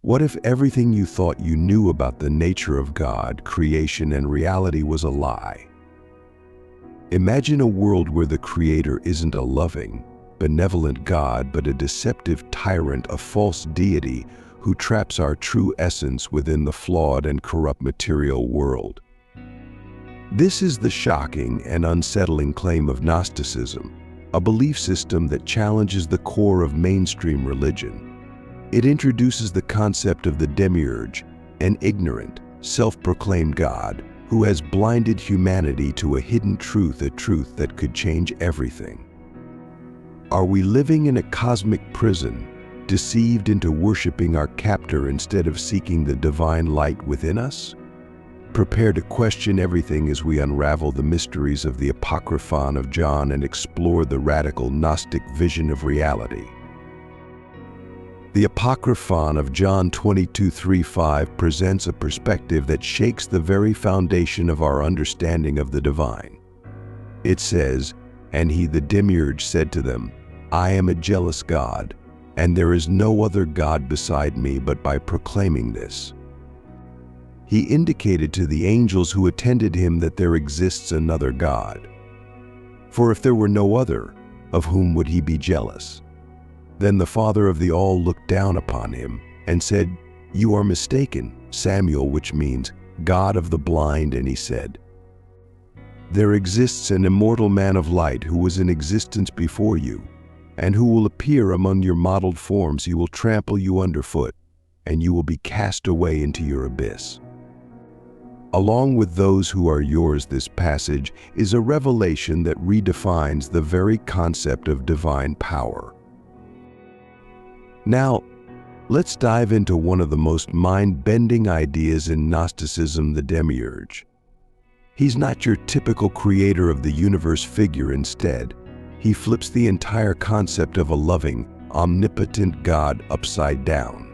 What if everything you thought you knew about the nature of God, creation, and reality was a lie? Imagine a world where the Creator isn't a loving, benevolent God, but a deceptive tyrant, a false deity who traps our true essence within the flawed and corrupt material world. This is the shocking and unsettling claim of Gnosticism, a belief system that challenges the core of mainstream religion. It introduces the concept of the Demiurge, an ignorant, self-proclaimed God who has blinded humanity to a hidden truth, a truth that could change everything. Are we living in a cosmic prison, deceived into worshiping our captor instead of seeking the divine light within us? Prepare to question everything as we unravel the mysteries of the Apocryphon of John and explore the radical Gnostic vision of reality. The Apocryphon of John 22:3-5 presents a perspective that shakes the very foundation of our understanding of the divine. It says, "And he, the Demiurge, said to them, I am a jealous God, and there is no other God beside me, but by proclaiming this." He indicated to the angels who attended him that there exists another God. For if there were no other, of whom would he be jealous? Then the Father of the all looked down upon him and said, "You are mistaken, Samuel," which means God of the blind, and he said, "There exists an immortal man of light who was in existence before you, and who will appear among your modeled forms. He will trample you underfoot, and you will be cast away into your abyss." Along with those who are yours, this passage is a revelation that redefines the very concept of divine power. Now, let's dive into one of the most mind-bending ideas in Gnosticism, the Demiurge. He's not your typical creator of the universe figure. Instead, he flips the entire concept of a loving, omnipotent God upside down.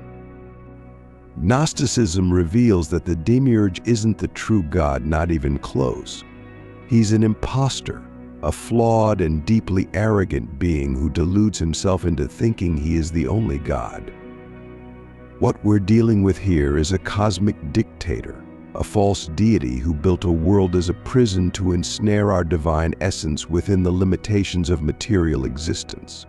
Gnosticism reveals that the Demiurge isn't the true God, not even close. He's an imposter, a flawed and deeply arrogant being who deludes himself into thinking he is the only God. What we're dealing with here is a cosmic dictator, a false deity who built a world as a prison to ensnare our divine essence within the limitations of material existence.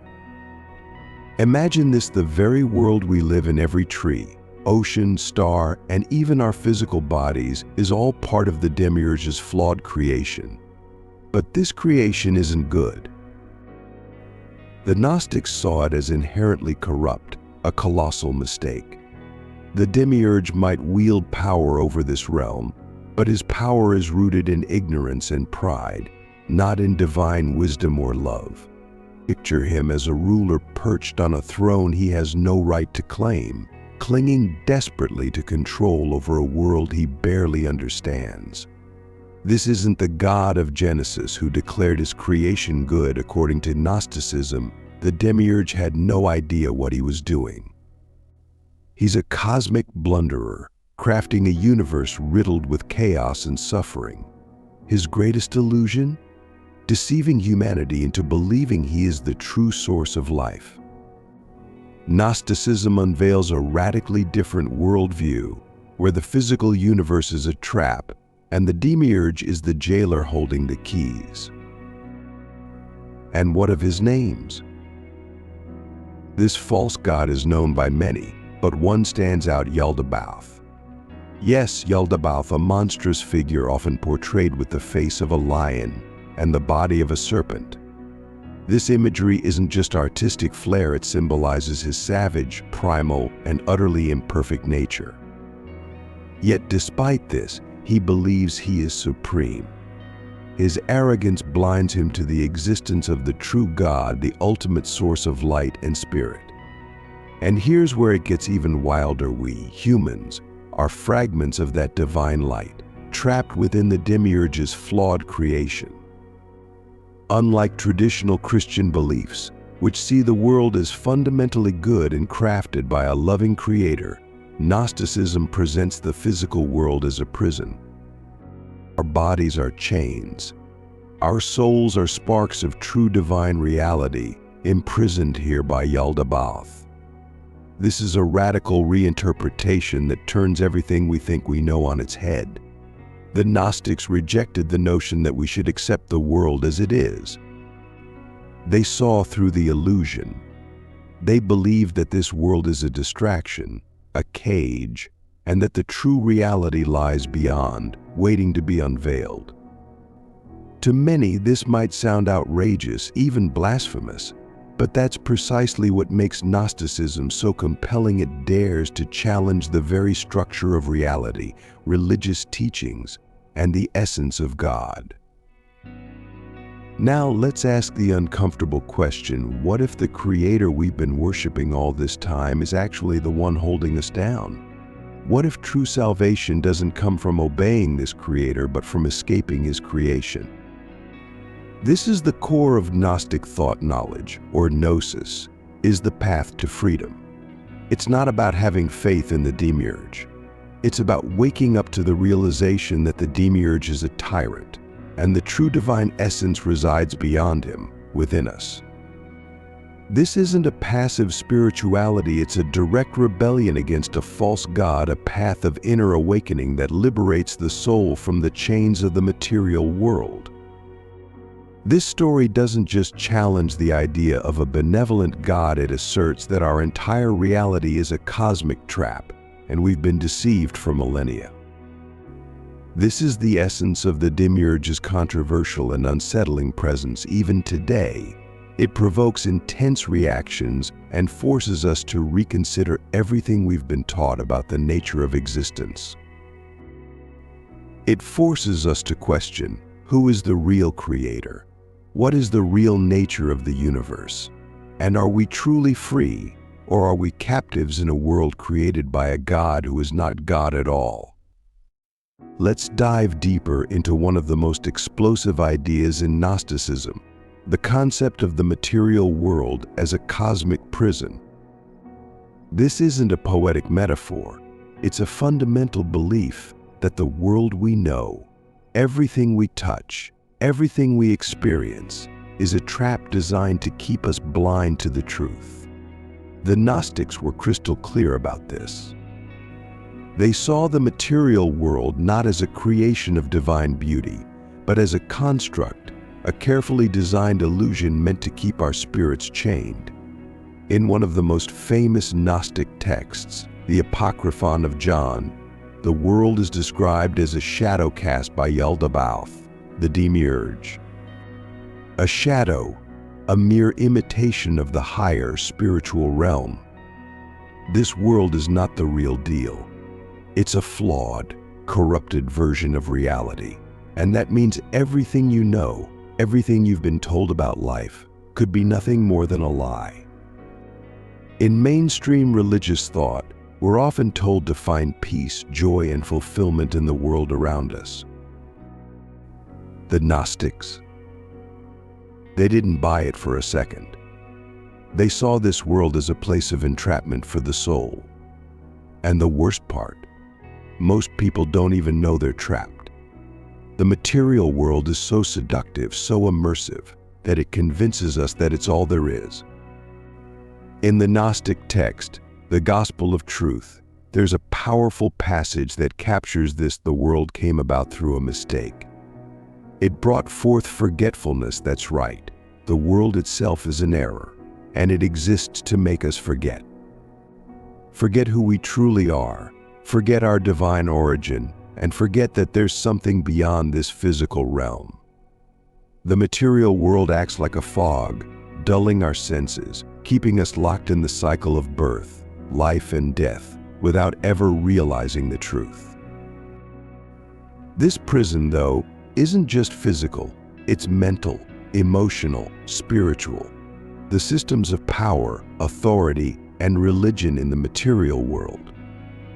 Imagine this: the very world we live in, every tree, ocean, star, and even our physical bodies is all part of the Demiurge's flawed creation. But this creation isn't good. The Gnostics saw it as inherently corrupt, a colossal mistake. The Demiurge might wield power over this realm, but his power is rooted in ignorance and pride, not in divine wisdom or love. Picture him as a ruler perched on a throne he has no right to claim, clinging desperately to control over a world he barely understands. This isn't the God of Genesis who declared his creation good. According to Gnosticism, the Demiurge had no idea what he was doing. He's a cosmic blunderer, crafting a universe riddled with chaos and suffering. His greatest illusion? Deceiving humanity into believing he is the true source of life. Gnosticism unveils a radically different worldview, where the physical universe is a trap, and the Demiurge is the jailer holding the keys. And what of his names? This false god is known by many, but one stands out: Yaldabaoth. Yes, Yaldabaoth, a monstrous figure often portrayed with the face of a lion and the body of a serpent. This imagery isn't just artistic flair, it symbolizes his savage, primal, and utterly imperfect nature. Yet despite this, he believes he is supreme. His arrogance blinds him to the existence of the true God, the ultimate source of light and spirit. And here's where it gets even wilder. We, humans, are fragments of that divine light, trapped within the Demiurge's flawed creation. Unlike traditional Christian beliefs, which see the world as fundamentally good and crafted by a loving creator, Gnosticism presents the physical world as a prison. Our bodies are chains. Our souls are sparks of true divine reality, imprisoned here by Yaldabaoth. This is a radical reinterpretation that turns everything we think we know on its head. The Gnostics rejected the notion that we should accept the world as it is. They saw through the illusion. They believed that this world is a distraction, a cage, and that the true reality lies beyond, waiting to be unveiled. To many, this might sound outrageous, even blasphemous, but that's precisely what makes Gnosticism so compelling. It dares to challenge the very structure of reality, religious teachings, and the essence of God. Now let's ask the uncomfortable question: what if the Creator we've been worshiping all this time is actually the one holding us down? What if true salvation doesn't come from obeying this Creator, but from escaping His creation? This is the core of Gnostic thought. Knowledge, or Gnosis, is the path to freedom. It's not about having faith in the Demiurge. It's about waking up to the realization that the Demiurge is a tyrant, and the true divine essence resides beyond him, within us. This isn't a passive spirituality, it's a direct rebellion against a false god, a path of inner awakening that liberates the soul from the chains of the material world. This story doesn't just challenge the idea of a benevolent God, it asserts that our entire reality is a cosmic trap, and we've been deceived for millennia. This is the essence of the Demiurge's controversial and unsettling presence. Even today, it provokes intense reactions and forces us to reconsider everything we've been taught about the nature of existence. It forces us to question, who is the real Creator? What is the real nature of the universe? And are we truly free, or are we captives in a world created by a God who is not God at all? Let's dive deeper into one of the most explosive ideas in Gnosticism, the concept of the material world as a cosmic prison. This isn't a poetic metaphor, it's a fundamental belief that the world we know, everything we touch, everything we experience, is a trap designed to keep us blind to the truth. The Gnostics were crystal clear about this. They saw the material world not as a creation of divine beauty, but as a construct, a carefully designed illusion meant to keep our spirits chained. In one of the most famous Gnostic texts, the Apocryphon of John, the world is described as a shadow cast by Yaldabaoth, the Demiurge. A shadow, a mere imitation of the higher spiritual realm. This world is not the real deal. It's a flawed, corrupted version of reality. And that means everything you know, everything you've been told about life, could be nothing more than a lie. In mainstream religious thought, we're often told to find peace, joy, and fulfillment in the world around us. The Gnostics, they didn't buy it for a second. They saw this world as a place of entrapment for the soul. And the worst part, most people don't even know they're trapped. The material world is so seductive, so immersive, that it convinces us that it's all there is. In the Gnostic text, the Gospel of Truth, there's a powerful passage that captures this: the world came about through a mistake. It brought forth forgetfulness. That's right. The world itself is an error, and it exists to make us forget. Forget who we truly are, forget our divine origin, and forget that there's something beyond this physical realm. The material world acts like a fog, dulling our senses, keeping us locked in the cycle of birth, life, and death, without ever realizing the truth. This prison, though, isn't just physical, it's mental, emotional, spiritual. The systems of power, authority, and religion in the material world.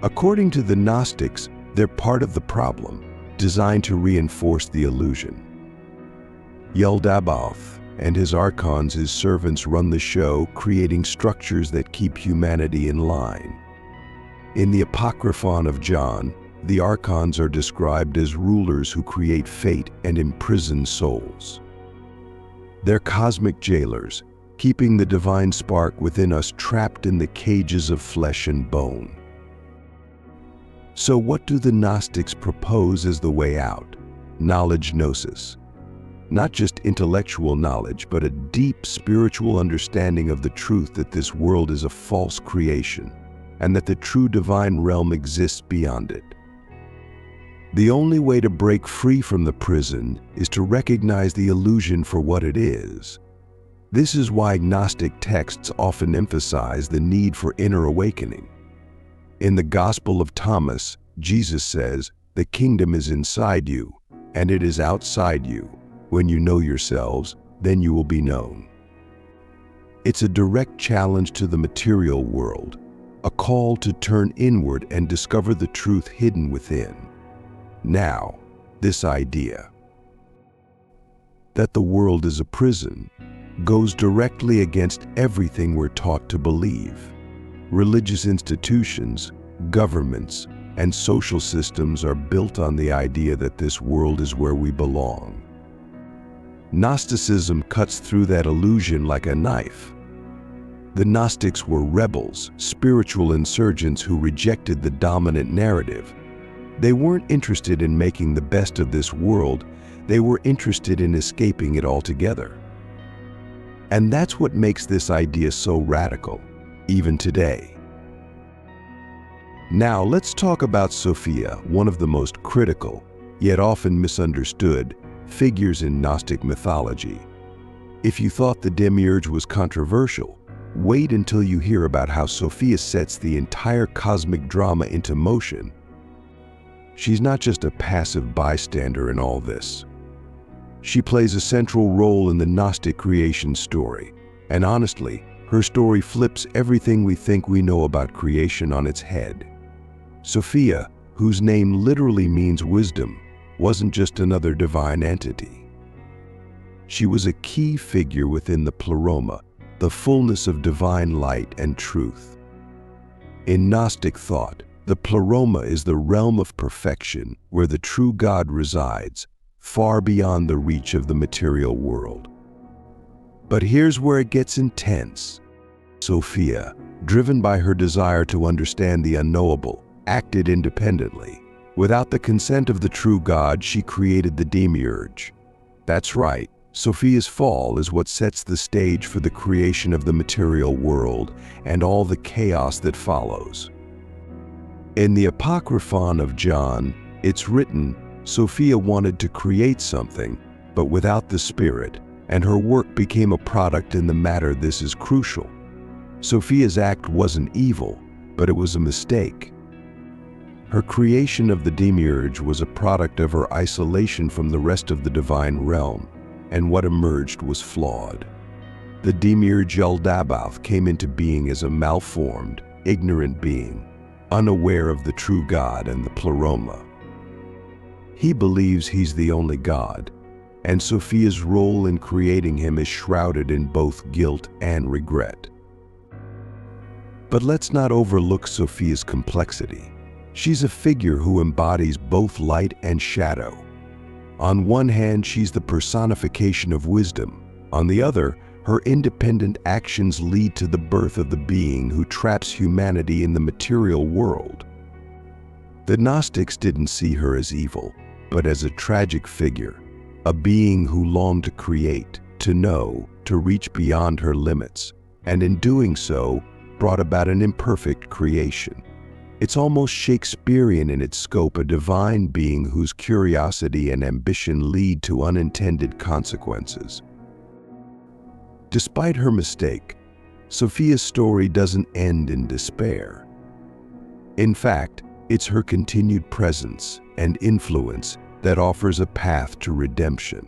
According to the Gnostics, they're part of the problem, designed to reinforce the illusion. Yaldabaoth and his Archons, his servants, run the show, creating structures that keep humanity in line. In the Apocryphon of John, the Archons are described as rulers who create fate and imprison souls. They're cosmic jailers, keeping the divine spark within us trapped in the cages of flesh and bone. So what do the Gnostics propose as the way out? Knowledge Gnosis. Not just intellectual knowledge, but a deep spiritual understanding of the truth that this world is a false creation, and that the true divine realm exists beyond it. The only way to break free from the prison is to recognize the illusion for what it is. This is why Gnostic texts often emphasize the need for inner awakening. In the Gospel of Thomas, Jesus says, "The kingdom is inside you, and it is outside you. When you know yourselves, then you will be known." It's a direct challenge to the material world, a call to turn inward and discover the truth hidden within. Now, this idea that the world is a prison goes directly against everything we're taught to believe. Religious institutions, governments, and social systems are built on the idea that this world is where we belong. Gnosticism cuts through that illusion like a knife. The Gnostics were rebels, spiritual insurgents who rejected the dominant narrative. They weren't interested in making the best of this world, they were interested in escaping it altogether. And that's what makes this idea so radical, even today. Now let's talk about Sophia, one of the most critical, yet often misunderstood, figures in Gnostic mythology. If you thought the Demiurge was controversial, wait until you hear about how Sophia sets the entire cosmic drama into motion. She's not just a passive bystander in all this. She plays a central role in the Gnostic creation story, and honestly, her story flips everything we think we know about creation on its head. Sophia, whose name literally means wisdom, wasn't just another divine entity. She was a key figure within the pleroma, the fullness of divine light and truth. In Gnostic thought, the pleroma is the realm of perfection where the true God resides, far beyond the reach of the material world. But here's where it gets intense. Sophia, driven by her desire to understand the unknowable, acted independently. Without the consent of the true God, she created the Demiurge. That's right, Sophia's fall is what sets the stage for the creation of the material world and all the chaos that follows. In the Apocryphon of John, it's written, Sophia wanted to create something, but without the Spirit, and her work became a product in the matter. This is crucial. Sophia's act wasn't evil, but it was a mistake. Her creation of the Demiurge was a product of her isolation from the rest of the divine realm, and what emerged was flawed. The Demiurge Yaldabaoth came into being as a malformed, ignorant being, unaware of the true God and the pleroma. He believes he's the only God, and Sophia's role in creating him is shrouded in both guilt and regret. But let's not overlook Sophia's complexity. She's a figure who embodies both light and shadow. On one hand, she's the personification of wisdom. On the other, her independent actions lead to the birth of the being who traps humanity in the material world. The Gnostics didn't see her as evil, but as a tragic figure, a being who longed to create, to know, to reach beyond her limits, and in doing so, brought about an imperfect creation. It's almost Shakespearean in its scope, a divine being whose curiosity and ambition lead to unintended consequences. Despite her mistake, Sophia's story doesn't end in despair. In fact, it's her continued presence and influence that offers a path to redemption.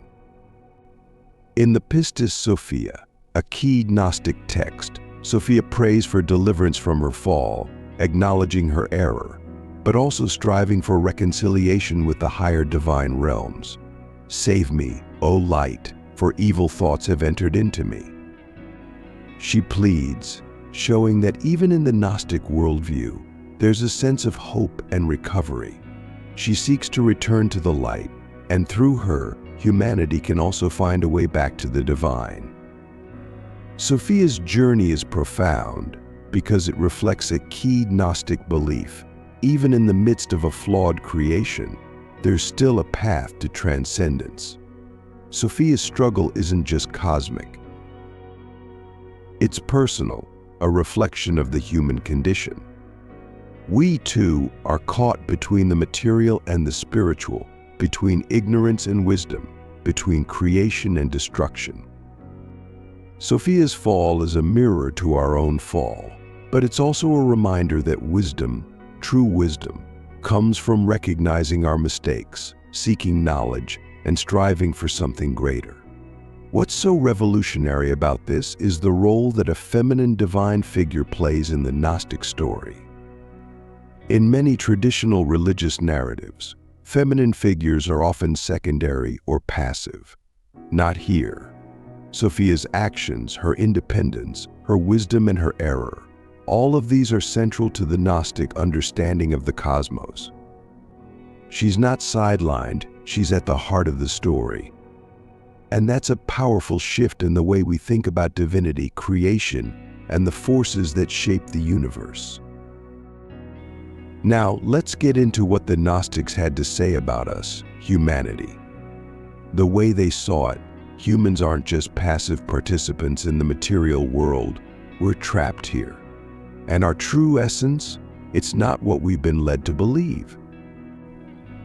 In the Pistis Sophia, a key Gnostic text, Sophia prays for deliverance from her fall, acknowledging her error, but also striving for reconciliation with the higher divine realms. Save me, O light, for evil thoughts have entered into me. She pleads, showing that even in the Gnostic worldview, there's a sense of hope and recovery. She seeks to return to the light, and through her, humanity can also find a way back to the divine. Sophia's journey is profound because it reflects a key Gnostic belief. Even in the midst of a flawed creation, there's still a path to transcendence. Sophia's struggle isn't just cosmic. It's personal, a reflection of the human condition. We too are caught between the material and the spiritual, between ignorance and wisdom, between creation and destruction. Sophia's fall is a mirror to our own fall, but it's also a reminder that wisdom, true wisdom, comes from recognizing our mistakes, seeking knowledge, and striving for something greater. What's so revolutionary about this is the role that a feminine divine figure plays in the Gnostic story. In many traditional religious narratives, feminine figures are often secondary or passive. Not here. Sophia's actions, her independence, her wisdom and her error, all of these are central to the Gnostic understanding of the cosmos. She's not sidelined, she's at the heart of the story. And that's a powerful shift in the way we think about divinity, creation, and the forces that shape the universe. Now, let's get into what the Gnostics had to say about us, humanity. The way they saw it, humans aren't just passive participants in the material world, we're trapped here. And our true essence, it's not what we've been led to believe.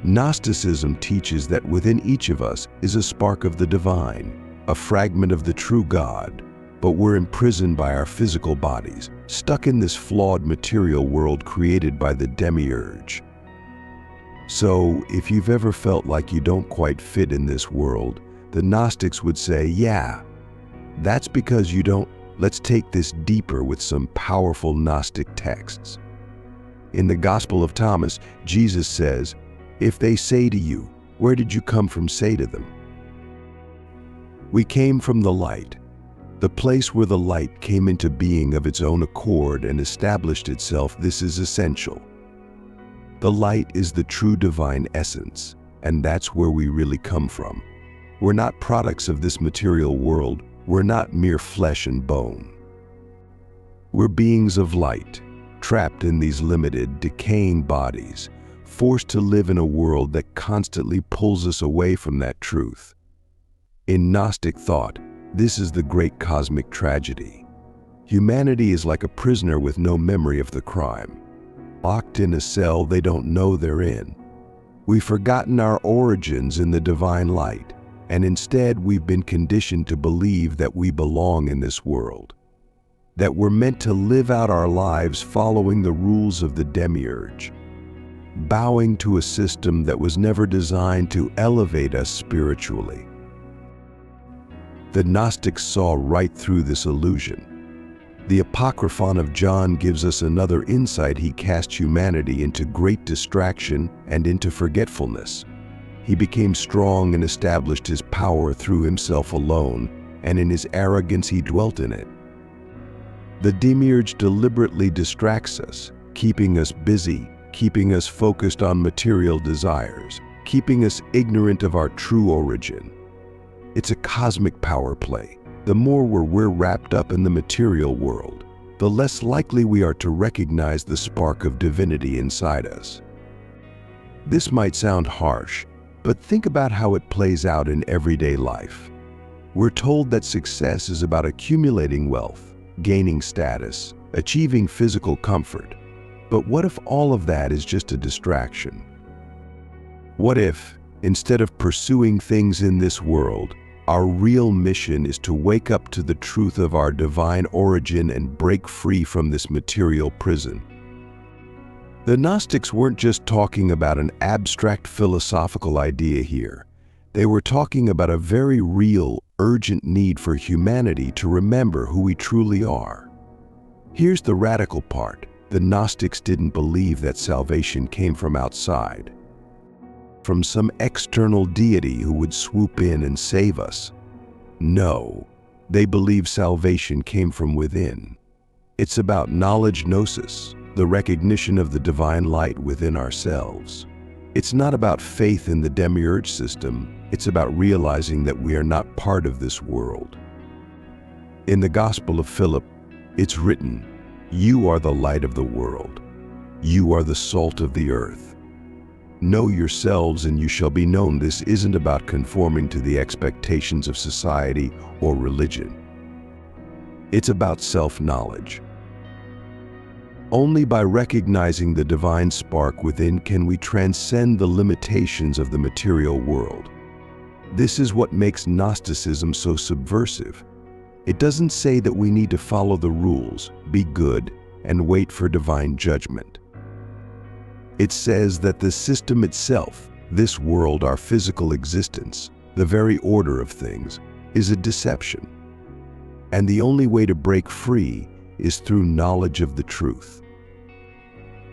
Gnosticism teaches that within each of us is a spark of the divine, a fragment of the true God, but we're imprisoned by our physical bodies, stuck in this flawed material world created by the Demiurge. So, if you've ever felt like you don't quite fit in this world, the Gnostics would say, yeah, that's because you don't. Let's take this deeper with some powerful Gnostic texts. In the Gospel of Thomas, Jesus says, "If they say to you, 'Where did you come from?' say to them, 'We came from the light,' the place where the light came into being of its own accord and established itself. This is essential. The light is the true divine essence, and that's where we really come from. We're not products of this material world. We're not mere flesh and bone. We're beings of light, trapped in these limited, decaying bodies, forced to live in a world that constantly pulls us away from that truth. In Gnostic thought, this is the great cosmic tragedy. Humanity is like a prisoner with no memory of the crime, locked in a cell they don't know they're in. We've forgotten our origins in the divine light, and instead we've been conditioned to believe that we belong in this world, that we're meant to live out our lives following the rules of the Demiurge, bowing to a system that was never designed to elevate us spiritually. The Gnostics saw right through this illusion. The Apocryphon of John gives us another insight. He cast humanity into great distraction and into forgetfulness. He became strong and established his power through himself alone, and in his arrogance he dwelt in it. The Demiurge deliberately distracts us, keeping us busy, keeping us focused on material desires, keeping us ignorant of our true origin. It's a cosmic power play. The more we're wrapped up in the material world, the less likely we are to recognize the spark of divinity inside us. This might sound harsh, but think about how it plays out in everyday life. We're told that success is about accumulating wealth, gaining status, achieving physical comfort. But what if all of that is just a distraction? What if, instead of pursuing things in this world, our real mission is to wake up to the truth of our divine origin and break free from this material prison? The Gnostics weren't just talking about an abstract philosophical idea here. They were talking about a very real, urgent need for humanity to remember who we truly are. Here's the radical part. The Gnostics didn't believe that salvation came from outside, from some external deity who would swoop in and save us. No, they believed salvation came from within. It's about knowledge gnosis, the recognition of the divine light within ourselves. It's not about faith in the Demiurge system, it's about realizing that we are not part of this world. In the Gospel of Philip, it's written, "You are the light of the world. You are the salt of the earth. Know yourselves and you shall be known." This isn't about conforming to the expectations of society or religion. It's about self-knowledge. Only by recognizing the divine spark within can we transcend the limitations of the material world. This is what makes Gnosticism so subversive. It doesn't say that we need to follow the rules, be good, and wait for divine judgment. It says that the system itself, this world, our physical existence, the very order of things, is a deception. And the only way to break free is through knowledge of the truth.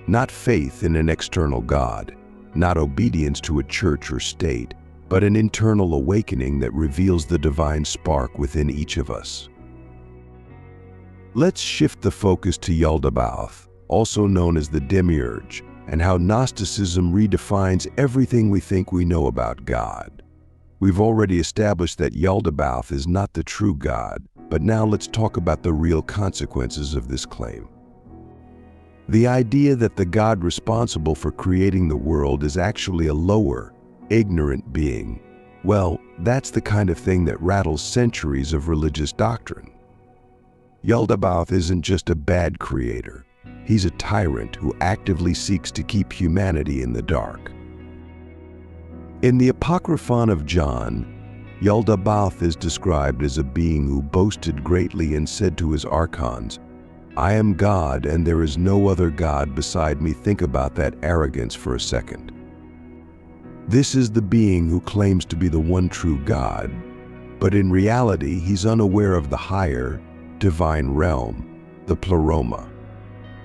Not faith in an external God, not obedience to a church or state, but an internal awakening that reveals the divine spark within each of us. Let's shift the focus to Yaldabaoth, also known as the Demiurge, and how Gnosticism redefines everything we think we know about God. We've already established that Yaldabaoth is not the true God, but now let's talk about the real consequences of this claim. The idea that the God responsible for creating the world is actually a lower, ignorant being, well, that's the kind of thing that rattles centuries of religious doctrine. Yaldabaoth isn't just a bad creator. He's a tyrant who actively seeks to keep humanity in the dark. In the Apocryphon of John, Yaldabaoth is described as a being who boasted greatly and said to his Archons, "I am God and there is no other God beside me." Think about that arrogance for a second. This is the being who claims to be the one true God, but in reality he's unaware of the higher, divine realm, the pleroma.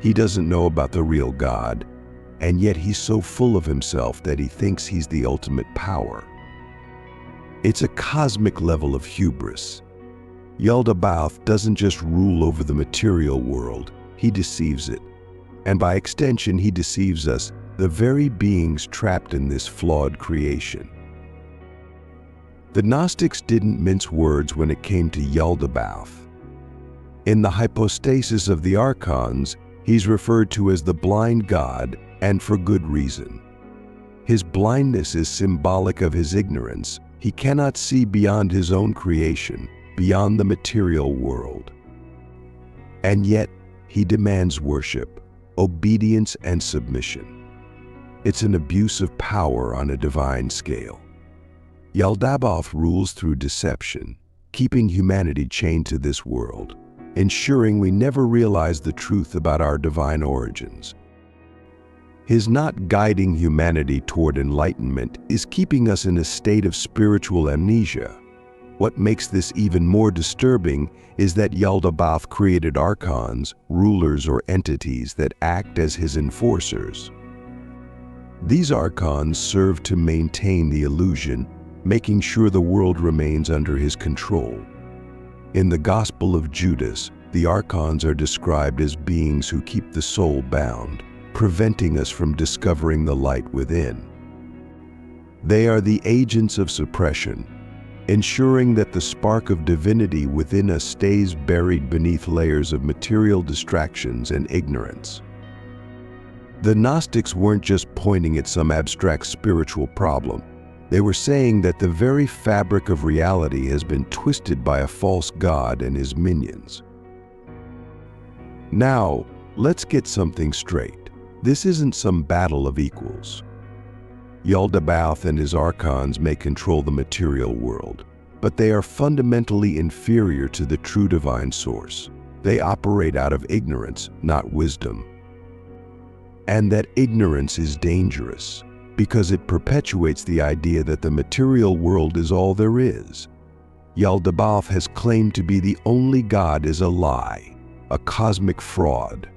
He doesn't know about the real God, and yet he's so full of himself that he thinks he's the ultimate power. It's a cosmic level of hubris. Yaldabaoth doesn't just rule over the material world, he deceives it. And by extension, he deceives us, the very beings trapped in this flawed creation. The Gnostics didn't mince words when it came to Yaldabaoth. In the hypostasis of the Archons, he's referred to as the blind God, and for good reason. His blindness is symbolic of his ignorance. He cannot see beyond his own creation, beyond the material world. And yet, he demands worship, obedience, and submission. It's an abuse of power on a divine scale. Yaldabaoth rules through deception, keeping humanity chained to this world, ensuring we never realize the truth about our divine origins. His not guiding humanity toward enlightenment is keeping us in a state of spiritual amnesia. What makes this even more disturbing is that Yaldabaoth created Archons, rulers or entities that act as his enforcers. These Archons serve to maintain the illusion, making sure the world remains under his control. In the Gospel of Judas, the Archons are described as beings who keep the soul bound, preventing us from discovering the light within. They are the agents of suppression, ensuring that the spark of divinity within us stays buried beneath layers of material distractions and ignorance. The Gnostics weren't just pointing at some abstract spiritual problem. They were saying that the very fabric of reality has been twisted by a false god and his minions. Now, let's get something straight. This isn't some battle of equals. Yaldabaoth and his Archons may control the material world, but they are fundamentally inferior to the true divine source. They operate out of ignorance, not wisdom. And that ignorance is dangerous, because it perpetuates the idea that the material world is all there is. Yaldabaoth has claimed to be the only God is a lie, a cosmic fraud.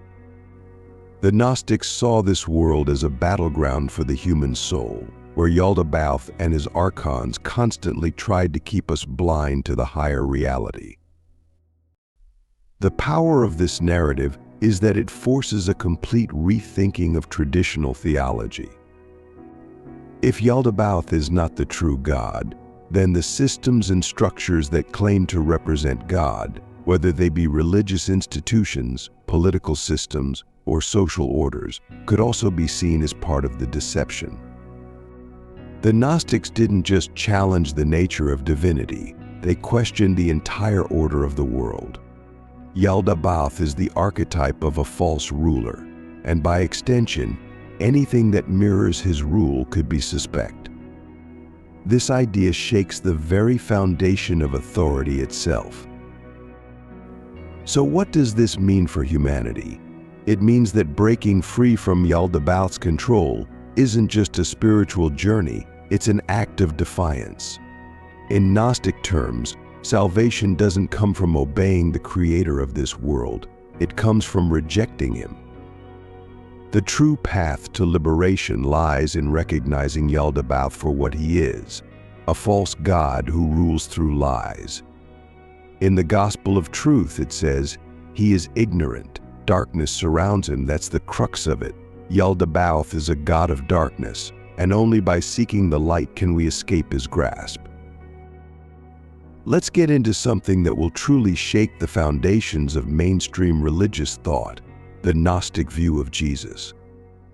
The Gnostics saw this world as a battleground for the human soul, where Yaldabaoth and his Archons constantly tried to keep us blind to the higher reality. The power of this narrative is that it forces a complete rethinking of traditional theology. If Yaldabaoth is not the true God, then the systems and structures that claim to represent God, whether they be religious institutions, political systems, or social orders, could also be seen as part of the deception. The Gnostics didn't just challenge the nature of divinity, they questioned the entire order of the world. Yaldabaoth is the archetype of a false ruler, and by extension, anything that mirrors his rule could be suspect. This idea shakes the very foundation of authority itself. So what does this mean for humanity? It means that breaking free from Yaldabaoth's control isn't just a spiritual journey, it's an act of defiance. In Gnostic terms, salvation doesn't come from obeying the creator of this world, it comes from rejecting him. The true path to liberation lies in recognizing Yaldabaoth for what he is, a false god who rules through lies. In the Gospel of Truth it says, he is ignorant, darkness surrounds him, that's the crux of it. Yaldabaoth is a god of darkness, and only by seeking the light can we escape his grasp. Let's get into something that will truly shake the foundations of mainstream religious thought, the Gnostic view of Jesus.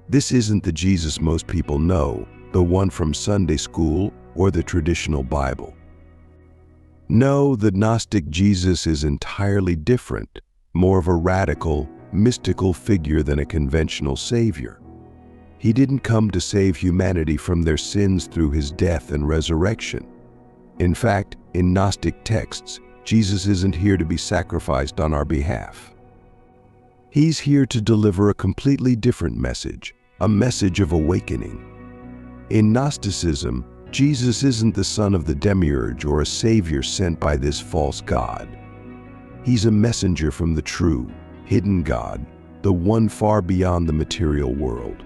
This isn't the Jesus most people know, the one from Sunday school or the traditional Bible. No, the Gnostic Jesus is entirely different, more of a radical, mystical figure than a conventional savior. He didn't come to save humanity from their sins through his death and resurrection. In fact, in Gnostic texts, Jesus isn't here to be sacrificed on our behalf. He's here to deliver a completely different message, a message of awakening. In Gnosticism, Jesus isn't the son of the Demiurge or a savior sent by this false god. He's a messenger from the true, hidden God, the one far beyond the material world.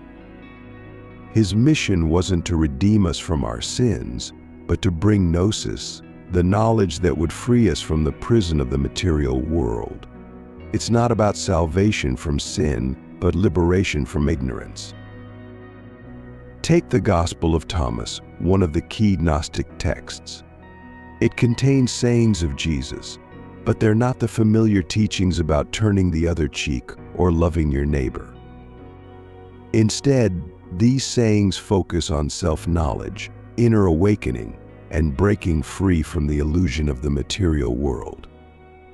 His mission wasn't to redeem us from our sins, but to bring Gnosis, the knowledge that would free us from the prison of the material world. It's not about salvation from sin, but liberation from ignorance. Take the Gospel of Thomas, one of the key Gnostic texts. It contains sayings of Jesus, but they're not the familiar teachings about turning the other cheek or loving your neighbor. Instead, these sayings focus on self-knowledge, inner awakening, and breaking free from the illusion of the material world.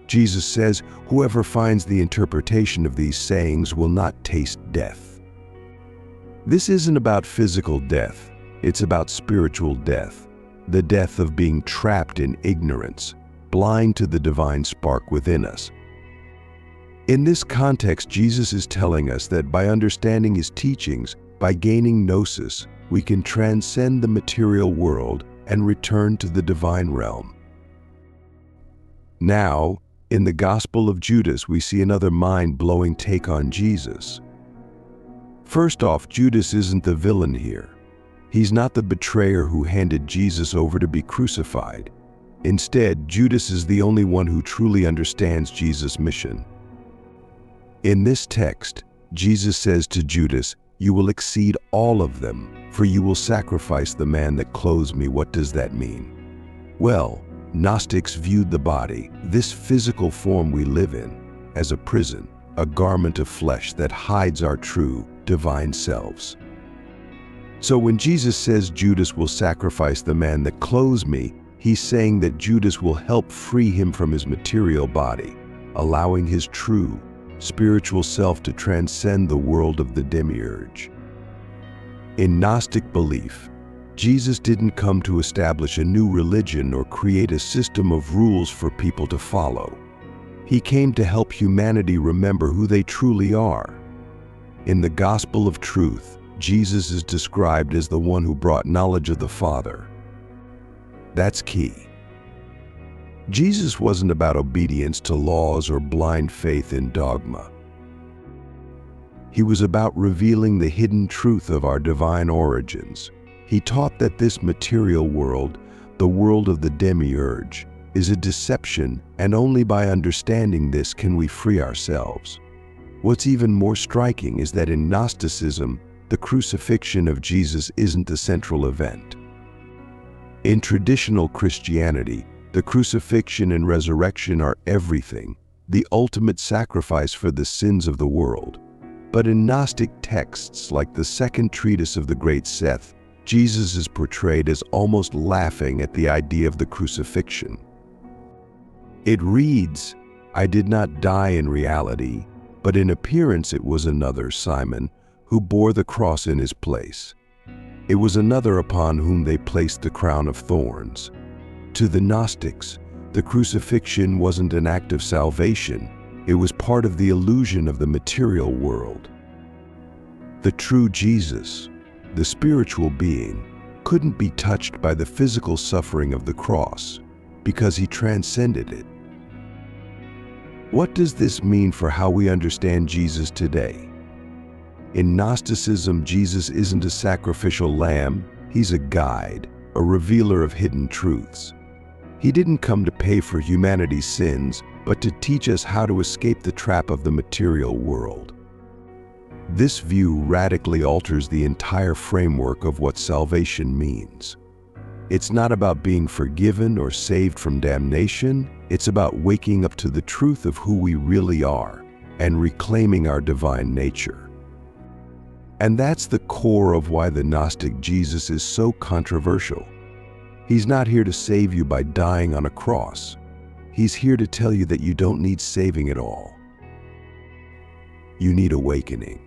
Jesus says, whoever finds the interpretation of these sayings will not taste death. This isn't about physical death, it's about spiritual death, the death of being trapped in ignorance, blind to the divine spark within us. In this context, Jesus is telling us that by understanding his teachings, by gaining Gnosis, we can transcend the material world and return to the divine realm. Now, in the Gospel of Judas, we see another mind-blowing take on Jesus. First off, Judas isn't the villain here. He's not the betrayer who handed Jesus over to be crucified. Instead, Judas is the only one who truly understands Jesus' mission. In this text, Jesus says to Judas, "You will exceed all of them, for you will sacrifice the man that clothes me." What does that mean? Well, Gnostics viewed the body, this physical form we live in, as a prison, a garment of flesh that hides our true, divine selves. So when Jesus says Judas will sacrifice the man that clothes me, he's saying that Judas will help free him from his material body, allowing his true, spiritual self to transcend the world of the Demiurge. In Gnostic belief, Jesus didn't come to establish a new religion or create a system of rules for people to follow. He came to help humanity remember who they truly are. In the Gospel of Truth, Jesus is described as the one who brought knowledge of the Father. That's key. Jesus wasn't about obedience to laws or blind faith in dogma. He was about revealing the hidden truth of our divine origins. He taught that this material world, the world of the Demiurge, is a deception, and only by understanding this can we free ourselves. What's even more striking is that in Gnosticism, the crucifixion of Jesus isn't the central event. In traditional Christianity, The crucifixion and resurrection are everything, the ultimate sacrifice for the sins of the world. But in Gnostic texts like the second treatise of the great Seth, Jesus is portrayed as almost laughing at the idea of the crucifixion. It reads, "I did not die in reality, but in appearance it was another, Simon, who bore the cross in his place. It was another upon whom they placed the crown of thorns." To the Gnostics, the crucifixion wasn't an act of salvation, it was part of the illusion of the material world. The true Jesus, the spiritual being, couldn't be touched by the physical suffering of the cross because he transcended it. What does this mean for how we understand Jesus today? In Gnosticism, Jesus isn't a sacrificial lamb, he's a guide, a revealer of hidden truths. He didn't come to pay for humanity's sins, but to teach us how to escape the trap of the material world. This view radically alters the entire framework of what salvation means. It's not about being forgiven or saved from damnation, it's about waking up to the truth of who we really are and reclaiming our divine nature. And that's the core of why the Gnostic Jesus is so controversial. He's not here to save you by dying on a cross. He's here to tell you that you don't need saving at all. You need awakening.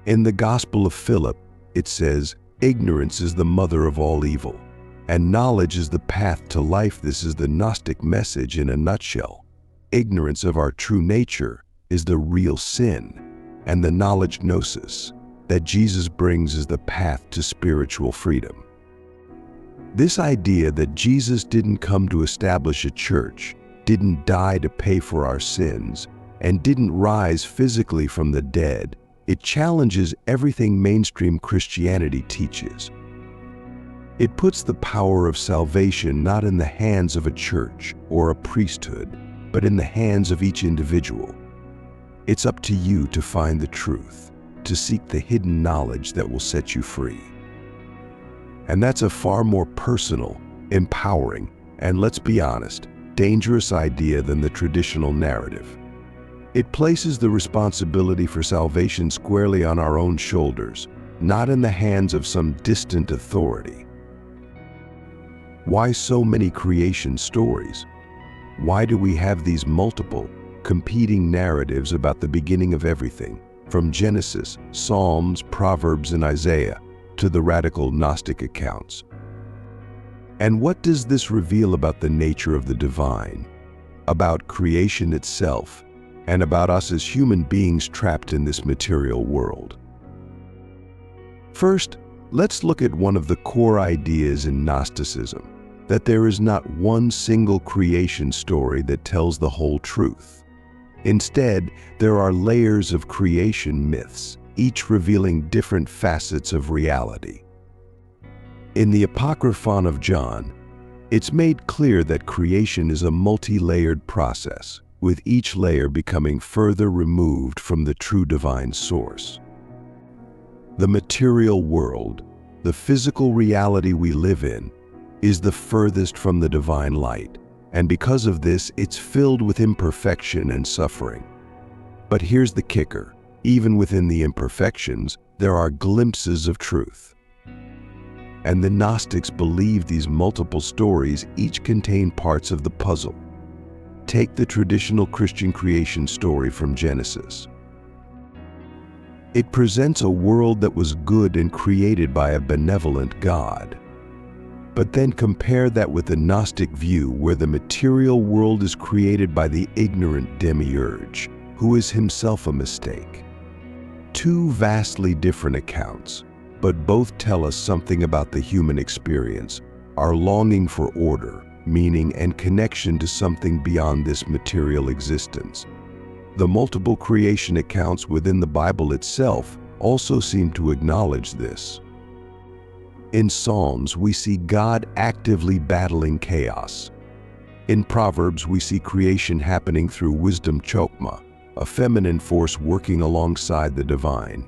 In the Gospel of Philip, it says, "Ignorance is the mother of all evil, and knowledge is the path to life." This is the Gnostic message in a nutshell. Ignorance of our true nature is the real sin, and the knowledge Gnosis that Jesus brings is the path to spiritual freedom. This idea that Jesus didn't come to establish a church, didn't die to pay for our sins, and didn't rise physically from the dead, it challenges everything mainstream Christianity teaches. It puts the power of salvation not in the hands of a church or a priesthood, but in the hands of each individual. It's up to you to find the truth, to seek the hidden knowledge that will set you free. And that's a far more personal, empowering, and let's be honest, dangerous idea than the traditional narrative. It places the responsibility for salvation squarely on our own shoulders, not in the hands of some distant authority. Why so many creation stories? Why do we have these multiple, competing narratives about the beginning of everything, from Genesis, Psalms, Proverbs, and Isaiah, to the radical Gnostic accounts? And what does this reveal about the nature of the divine, about creation itself, and about us as human beings trapped in this material world? First, let's look at one of the core ideas in Gnosticism, that there is not one single creation story that tells the whole truth. Instead, there are layers of creation myths, each revealing different facets of reality. In the Apocryphon of John, it's made clear that creation is a multi-layered process, with each layer becoming further removed from the true divine source. The material world, the physical reality we live in, is the furthest from the divine light, and because of this, it's filled with imperfection and suffering. But here's the kicker. Even within the imperfections, there are glimpses of truth. And the Gnostics believe these multiple stories each contain parts of the puzzle. Take the traditional Christian creation story from Genesis. It presents a world that was good and created by a benevolent God. But then compare that with the Gnostic view, where the material world is created by the ignorant Demiurge, who is himself a mistake. Two vastly different accounts, but both tell us something about the human experience, our longing for order, meaning, and connection to something beyond this material existence. The multiple creation accounts within the Bible itself also seem to acknowledge this. In Psalms, we see God actively battling chaos. In Proverbs, we see creation happening through wisdom chokmah, a feminine force working alongside the divine.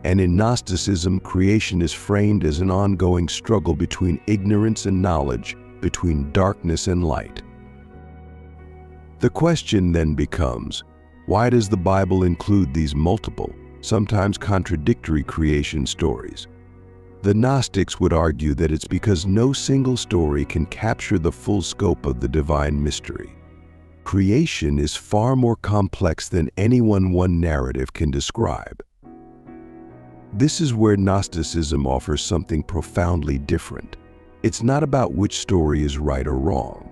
And in Gnosticism, creation is framed as an ongoing struggle between ignorance and knowledge, between darkness and light. The question then becomes, why does the Bible include these multiple, sometimes contradictory creation stories? The Gnostics would argue that it's because no single story can capture the full scope of the divine mystery. Creation is far more complex than any one narrative can describe. This is where Gnosticism offers something profoundly different. It's not about which story is right or wrong.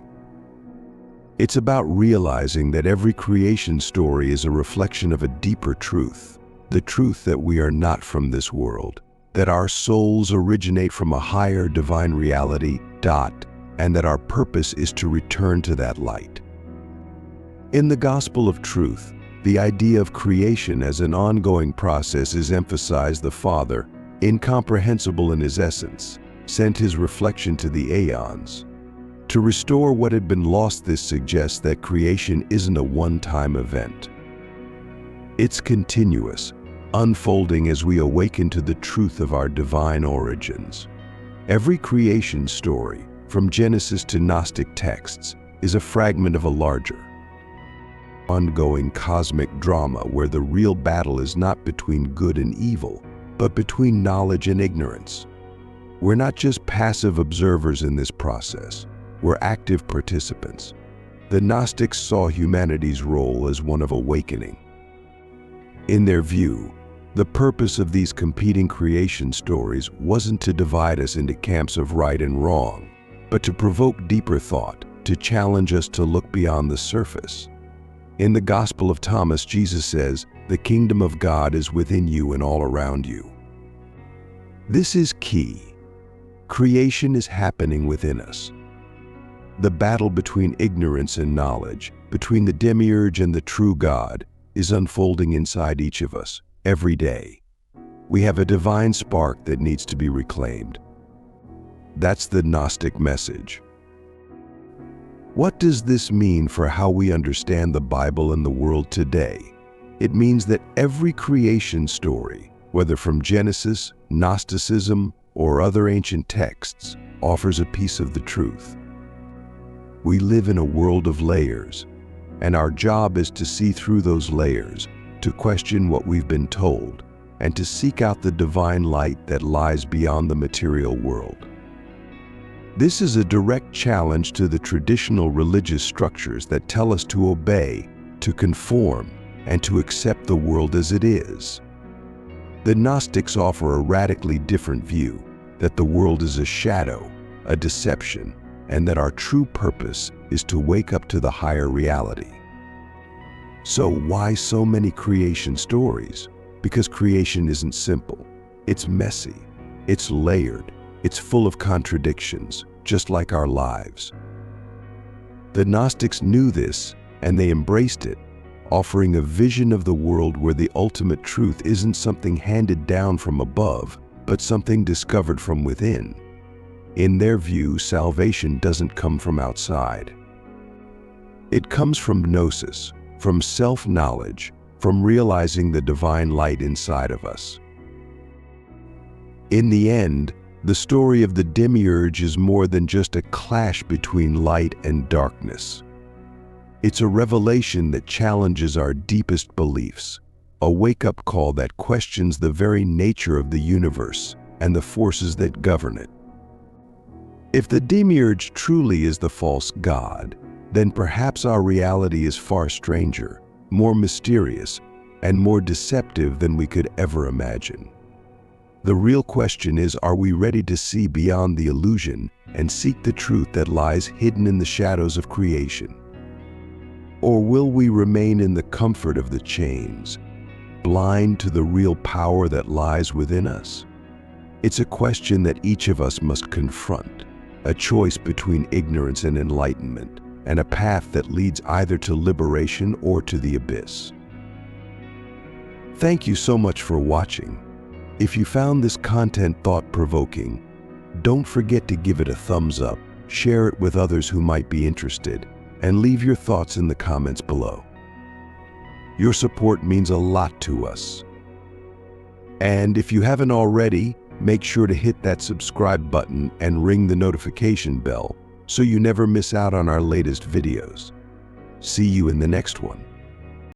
It's about realizing that every creation story is a reflection of a deeper truth, the truth that we are not from this world, that our souls originate from a higher divine reality, and that our purpose is to return to that light. In the Gospel of Truth, the idea of creation as an ongoing process is emphasized. The Father, incomprehensible in his essence, sent his reflection to the aeons to restore what had been lost. This suggests that creation isn't a one-time event. It's continuous, unfolding as we awaken to the truth of our divine origins. Every creation story, from Genesis to Gnostic texts, is a fragment of a larger, ongoing cosmic drama where the real battle is not between good and evil, but between knowledge and ignorance. We're not just passive observers in this process, we're active participants. The Gnostics saw humanity's role as one of awakening. In their view, the purpose of these competing creation stories wasn't to divide us into camps of right and wrong, but to provoke deeper thought, to challenge us to look beyond the surface. In the Gospel of Thomas, Jesus says, "The kingdom of God is within you and all around you." This is key. Creation is happening within us. The battle between ignorance and knowledge, between the Demiurge and the true God, is unfolding inside each of us, every day. We have a divine spark that needs to be reclaimed. That's the Gnostic message. What does this mean for how we understand the Bible and the world today? It means that every creation story, whether from Genesis, Gnosticism, or other ancient texts, offers a piece of the truth. We live in a world of layers, and our job is to see through those layers, to question what we've been told, and to seek out the divine light that lies beyond the material world. This is a direct challenge to the traditional religious structures that tell us to obey, to conform, and to accept the world as it is. The Gnostics offer a radically different view, that the world is a shadow, a deception, and that our true purpose is to wake up to the higher reality. So why so many creation stories? Because creation isn't simple. It's messy, it's layered, it's full of contradictions, just like our lives. The Gnostics knew this, and they embraced it, offering a vision of the world where the ultimate truth isn't something handed down from above, but something discovered from within. In their view, salvation doesn't come from outside. It comes from Gnosis, from self-knowledge, from realizing the divine light inside of us. In the end, the story of the Demiurge is more than just a clash between light and darkness. It's a revelation that challenges our deepest beliefs, a wake-up call that questions the very nature of the universe and the forces that govern it. If the Demiurge truly is the false god, then perhaps our reality is far stranger, more mysterious, and more deceptive than we could ever imagine. The real question is, are we ready to see beyond the illusion and seek the truth that lies hidden in the shadows of creation? Or will we remain in the comfort of the chains, blind to the real power that lies within us? It's a question that each of us must confront, a choice between ignorance and enlightenment, and a path that leads either to liberation or to the abyss. Thank you so much for watching. If you found this content thought-provoking, don't forget to give it a thumbs up, share it with others who might be interested, and leave your thoughts in the comments below. Your support means a lot to us. And if you haven't already, make sure to hit that subscribe button and ring the notification bell so you never miss out on our latest videos. See you in the next one.